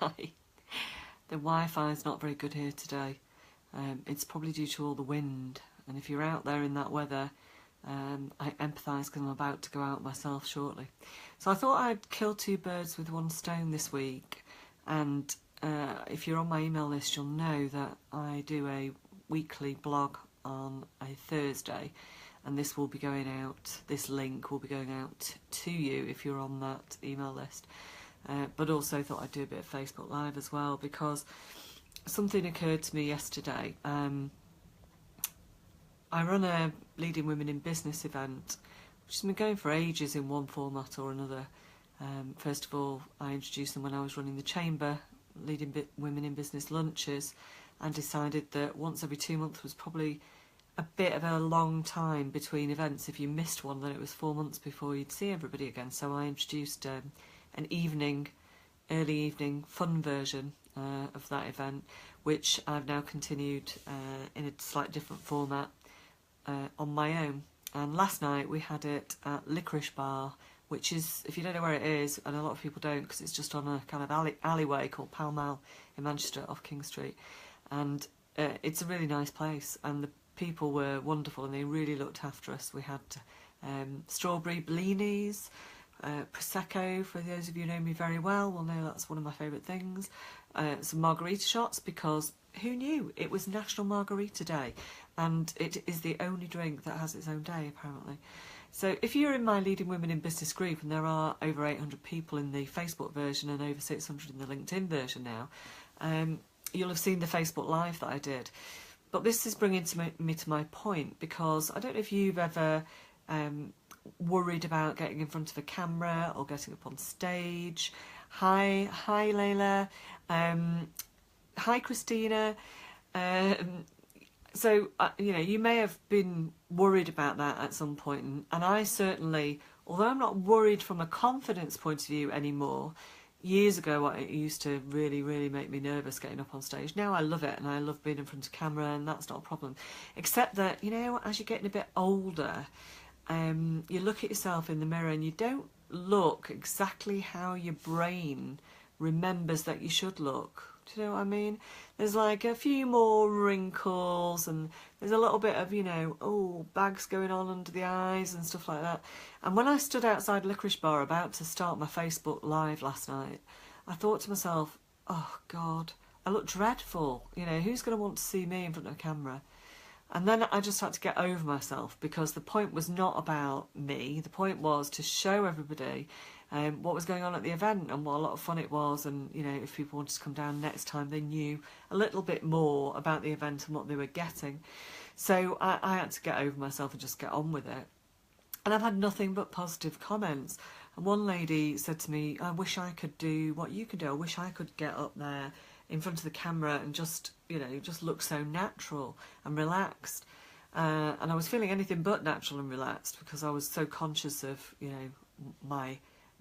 Right. The Wi-Fi is not very good here today. It's probably due to all the wind, and if you're out there in that weather, I empathise because I'm about to go out myself shortly. So I thought I'd kill two birds with one stone this week, and if you're on my email list, you'll know that I do a weekly blog on a Thursday, and this will be going out, this link will be going out to you if you're on that email list. But also thought I'd do a bit of Facebook Live as well, because something occurred to me yesterday. I run a Leading Women in Business event, which has been going for ages in one format or another. First of all, I introduced them when I was running the Chamber, Leading Women in Business lunches, and decided that once every 2 months was probably a bit of a long time between events. If you missed one, then it was 4 months before you'd see everybody again. So I introduced an early evening fun version of that event, which I've now continued in a slightly different format on my own. And last night we had it at Licorice Bar, which is, if you don't know where it is, and a lot of people don't because it's just on a kind of alleyway called Pall Mall in Manchester off King Street, and it's a really nice place, and the people were wonderful and they really looked after us. We had strawberry blinis, Prosecco, for those of you who know me very well will know that's one of my favourite things, some margarita shots, because who knew it was National Margarita Day, and it is the only drink that has its own day apparently. So if you're in my Leading Women in Business group, and there are over 800 people in the Facebook version and over 600 in the LinkedIn version now, you'll have seen the Facebook Live that I did. But this is bringing me to my point, because I don't know if you've ever worried about getting in front of a camera or getting up on stage. Hi Layla. Hi Christina. So, you may have been worried about that at some point, and I certainly, although I'm not worried from a confidence point of view anymore, years ago it used to really, really make me nervous getting up on stage. Now I love it, and I love being in front of camera, and that's not a problem. Except that, as you're getting a bit older, you look at yourself in the mirror and you don't look exactly how your brain remembers that you should look. Do you know what I mean? There's like a few more wrinkles, and there's a little bit of, bags going on under the eyes and stuff like that. And when I stood outside Licorice Bar about to start my Facebook Live last night, I thought to myself, oh God, I look dreadful. Who's going to want to see me in front of a camera? And then I just had to get over myself, because the point was not about me. The point was to show everybody what was going on at the event and what a lot of fun it was, and if people wanted to come down next time, they knew a little bit more about the event and what they were getting. So I had to get over myself and just get on with it. And I've had nothing but positive comments. And one lady said to me, I wish I could do what you could do. I wish I could get up there in front of the camera and just look so natural and relaxed. And I was feeling anything but natural and relaxed, because I was so conscious of,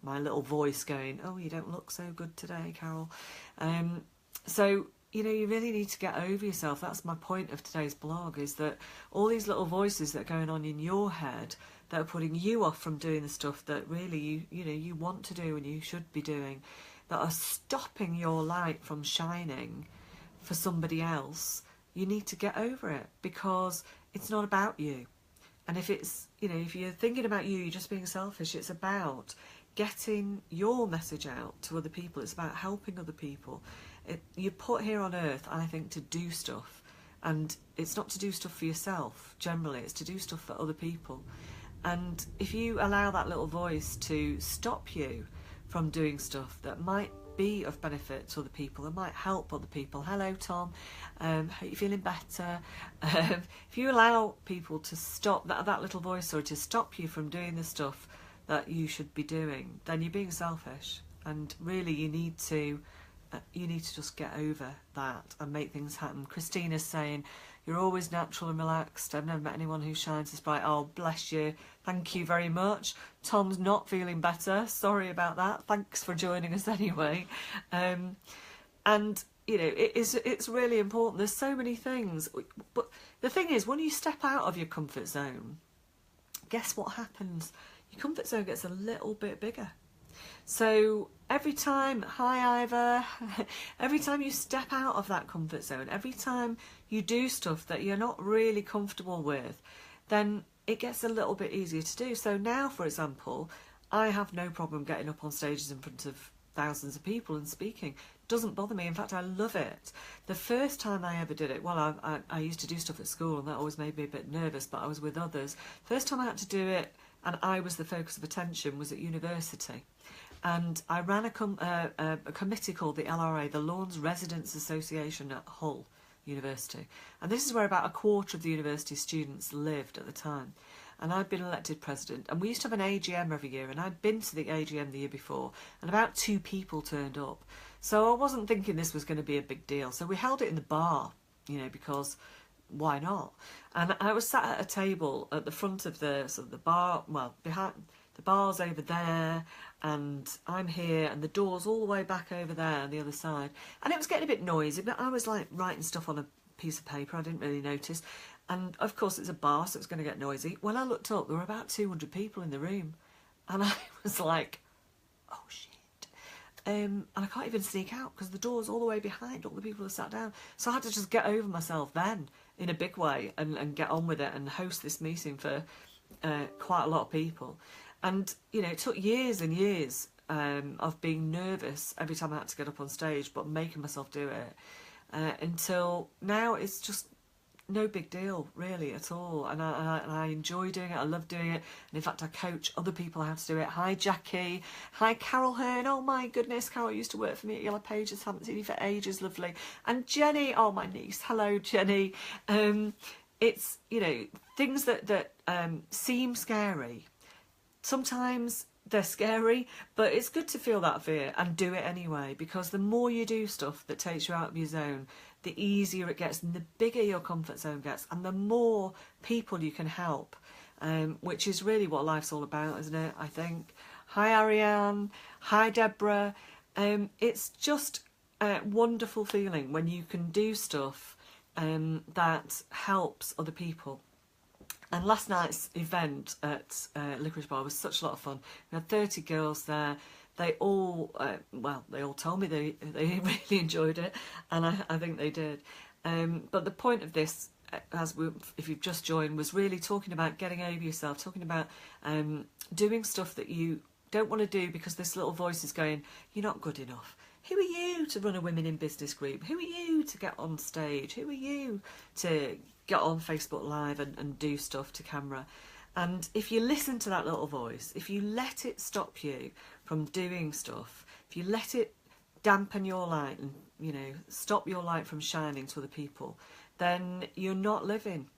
my little voice going, oh, you don't look so good today, Carol. So, you really need to get over yourself. That's my point of today's blog, is that all these little voices that are going on in your head that are putting you off from doing the stuff that really you want to do and you should be doing, that are stopping your light from shining for somebody else, you need to get over it, because it's not about you. And if it's, if you're thinking about you, you're just being selfish. It's about getting your message out to other people. It's about helping other people. You're put here on earth, I think, to do stuff, and it's not to do stuff for yourself generally, it's to do stuff for other people. And if you allow that little voice to stop you from doing stuff that might be of benefit to other people, that might help other people. Hello Tom, hope you're feeling better. If you allow people to stop that little voice, or to stop you from doing the stuff that you should be doing, then you're being selfish. And really you need to just get over that and make things happen. Christina's saying, you're always natural and relaxed. I've never met anyone who shines as bright. Oh, bless you. Thank you very much. Tom's not feeling better. Sorry about that. Thanks for joining us anyway. And, it's really important. There's so many things. But the thing is, when you step out of your comfort zone, guess what happens? Your comfort zone gets a little bit bigger. So every time, hi Ivor, every time you step out of that comfort zone, every time you do stuff that you're not really comfortable with, then it gets a little bit easier to do. So now, for example, I have no problem getting up on stages in front of thousands of people and speaking. Doesn't bother me. In fact, I love it. The first time I ever did it, well, I used to do stuff at school and that always made me a bit nervous, but I was with others. First time I had to do it and I was the focus of attention was at university. And I ran a committee called the LRA, the Lawns Residents Association at Hull University. And this is where about a quarter of the university students lived at the time. And I'd been elected president. And we used to have an AGM every year. And I'd been to the AGM the year before. And about 2 people turned up. So I wasn't thinking this was going to be a big deal. So we held it in the bar, you know, because why not? And I was sat at a table at the front of the sort of the bar, well, behind the bar's over there, and I'm here, and the door's all the way back over there on the other side. And it was getting a bit noisy, but I was like writing stuff on a piece of paper. I didn't really notice. And of course it's a bar, so it's going to get noisy. When I looked up, there were about 200 people in the room. And I was like, oh shit. And I can't even sneak out because the door's all the way behind, all the people are sat down. So I had to just get over myself then in a big way and get on with it and host this meeting for quite a lot of people. And, you know, it took years and years of being nervous every time I had to get up on stage, but making myself do it until now it's just no big deal, really, at all. And I enjoy doing it. I love doing it. And in fact, I coach other people how to do it. Hi, Jackie. Hi, Carol Hearn. Oh, my goodness. Carol used to work for me at Yellow Pages. Haven't seen you for ages. Lovely. And Jenny. Oh, my niece. Hello, Jenny. It's, you know, things that seem scary. Sometimes they're scary, but it's good to feel that fear and do it anyway, because the more you do stuff that takes you out of your zone, the easier it gets and the bigger your comfort zone gets and the more people you can help, which is really what life's all about, isn't it, I think. Hi, Ariane. Hi, Deborah. It's just a wonderful feeling when you can do stuff that helps other people. And last night's event at Licorice Bar was such a lot of fun. We had 30 girls there. They all, they all told me they really enjoyed it, and I think they did. But the point of this, if you've just joined, was really talking about getting over yourself, talking about doing stuff that you don't want to do because this little voice is going, you're not good enough. Who are you to run a women in business group? Who are you to get on stage? Who are you to get on Facebook Live and do stuff to camera? And if you listen to that little voice, if you let it stop you from doing stuff, if you let it dampen your light and, you know, stop your light from shining to other people, then you're not living.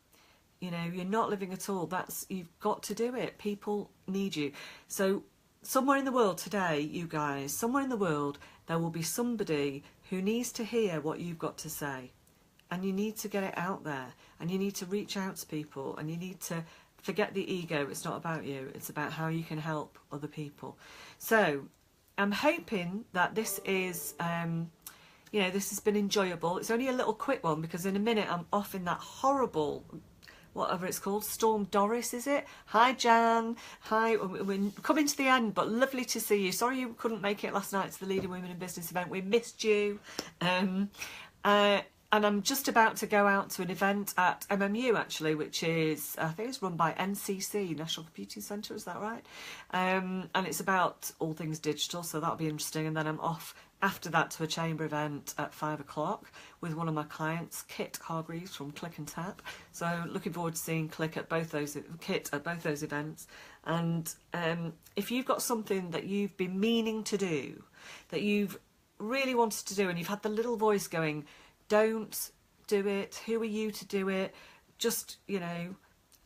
You know, you're not living at all. You've got to do it. People need you. So somewhere in the world today, you guys, somewhere in the world, there will be somebody who needs to hear what you've got to say. And you need to get it out there. And you need to reach out to people. And you need to forget the ego. It's not about you. It's about how you can help other people. So I'm hoping that this is, you know, this has been enjoyable. It's only a little quick one because in a minute I'm off in that horrible, whatever it's called, Storm Doris, is it? Hi, Jan. Hi, we're coming to the end, but lovely to see you. Sorry you couldn't make it last night to the Leading Women in Business event. We missed you. And I'm just about to go out to an event at MMU, actually, which is, I think it's run by NCC, National Computing Centre, is that right? And it's about all things digital, so that'll be interesting. And then I'm off after that to a chamber event at 5 o'clock with one of my clients, Kit Hargreaves from Click and Tap. So looking forward to seeing Kit at both those events. And if you've got something that you've been meaning to do, that you've really wanted to do, and you've had the little voice going, don't do it, who are you to do it, just, you know,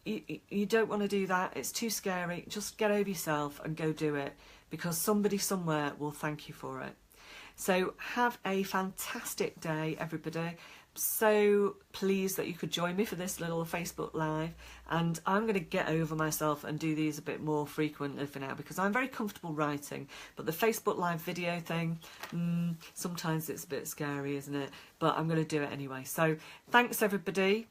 you don't want to do that, it's too scary, just get over yourself and go do it, because somebody somewhere will thank you for it. So have a fantastic day, everybody. So pleased that you could join me for this little Facebook Live, and I'm going to get over myself and do these a bit more frequently for now, because I'm very comfortable writing, but the Facebook Live video thing, sometimes it's a bit scary, isn't it? But I'm going to do it anyway. So thanks, everybody.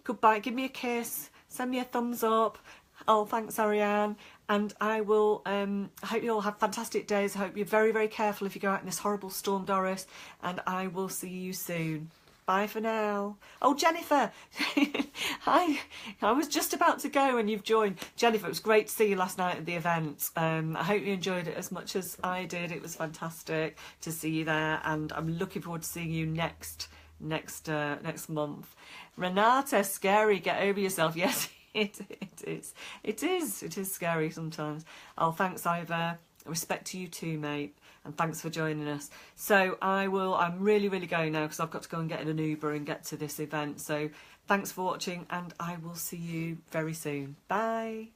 Goodbye. Give me a kiss, send me a thumbs up, Oh, thanks, Ariane. And I will. I hope you all have fantastic days. I hope you're very, very careful if you go out in this horrible storm, Doris. And I will see you soon. Bye for now. Oh, Jennifer. Hi. I was just about to go and you've joined. Jennifer, it was great to see you last night at the event. I hope you enjoyed it as much as I did. It was fantastic to see you there, and I'm looking forward to seeing you next month. Renata, scary. Get over yourself. Yes. It is scary sometimes. Oh, thanks, Ivor. Respect to you too, mate, and thanks for joining us. So I'm really going now because I've got to go and get in an Uber and get to this event. So thanks for watching, and I will see you very soon. Bye.